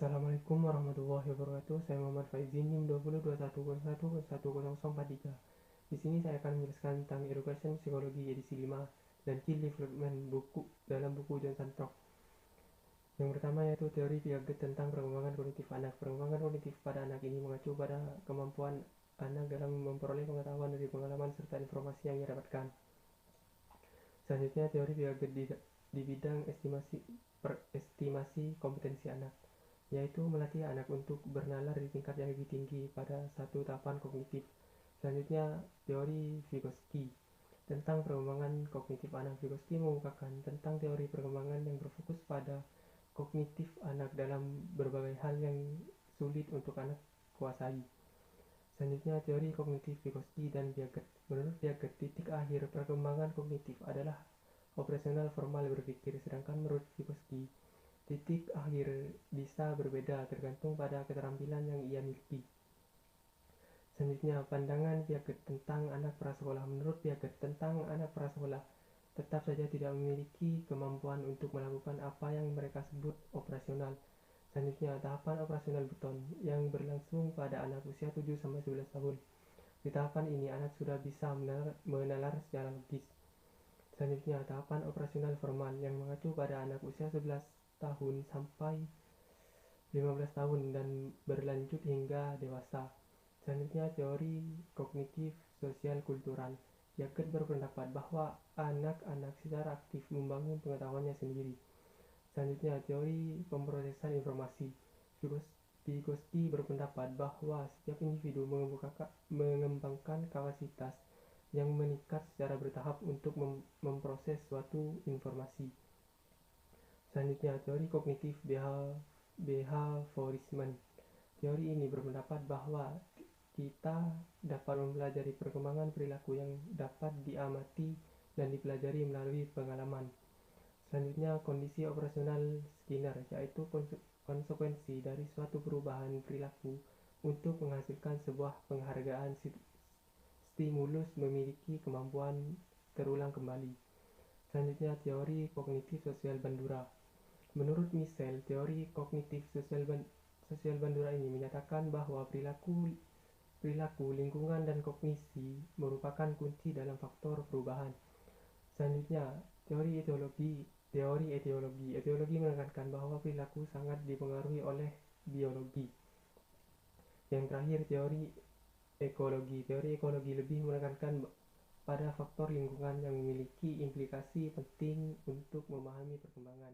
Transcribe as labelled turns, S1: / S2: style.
S1: Assalamualaikum warahmatullahi wabarakatuh. Saya Muhammad Faizin, NIM 2021011043. Di sini saya akan menjelaskan tentang Education Psikologi edisi 5 dan Key Development buku dalam buku Johnson Talk. Yang pertama yaitu teori Piaget tentang perkembangan kognitif anak. Perkembangan kognitif pada anak ini mengacu pada kemampuan anak dalam memperoleh pengetahuan dari pengalaman serta informasi yang ia dapatkan. Selanjutnya teori Piaget di bidang estimasi kompetensi anak, yaitu melatih anak untuk bernalar di tingkat yang lebih tinggi pada satu tahapan kognitif. Selanjutnya, teori Vygotsky tentang perkembangan kognitif anak. Vygotsky mengungkapkan tentang teori perkembangan yang berfokus pada kognitif anak dalam berbagai hal yang sulit untuk anak kuasai. Selanjutnya, teori kognitif Vygotsky dan Piaget. Menurut Piaget, titik akhir perkembangan kognitif adalah operasional formal berpikir, sedangkan menurut Vygotsky, titik akhir bisa berbeda tergantung pada keterampilan yang ia miliki. Selanjutnya, pandangan Piaget tentang anak prasekolah. Menurut Piaget, tentang anak prasekolah tetap saja tidak memiliki kemampuan untuk melakukan apa yang mereka sebut operasional. Selanjutnya, tahapan operasional beton yang berlangsung pada anak usia 7-11 tahun. Di tahapan ini, anak sudah bisa menalar secara logis. Selanjutnya, tahapan operasional formal yang mengacu pada anak usia 11 tahun sampai 15 tahun dan berlanjut hingga dewasa. Selanjutnya, teori kognitif sosial kultural. Piaget berpendapat bahwa anak-anak secara aktif membangun pengetahuannya sendiri. Selanjutnya, teori pemrosesan informasi. Vygotsky berpendapat bahwa setiap individu mengembangkan kapasitas yang meningkat secara bertahap untuk memproses suatu informasi. Selanjutnya, teori kognitif behaviorisme. Teori ini berpendapat bahwa kita dapat mempelajari perkembangan perilaku yang dapat diamati dan dipelajari melalui pengalaman. Selanjutnya, kondisi operasional Skinner, yaitu konsekuensi dari suatu perubahan perilaku untuk menghasilkan sebuah penghargaan. Stimulus memiliki kemampuan terulang kembali. Selanjutnya, teori kognitif sosial Bandura. Menurut Michel, teori kognitif sosial Bandura ini menyatakan bahwa perilaku, lingkungan, dan kognisi merupakan kunci dalam faktor perubahan. Selanjutnya, teori etiologi. Etiologi menekankan bahwa perilaku sangat dipengaruhi oleh biologi. Yang terakhir, teori ekologi. Teori ekologi lebih menekankan pada faktor lingkungan yang memiliki implikasi penting untuk memahami perkembangan.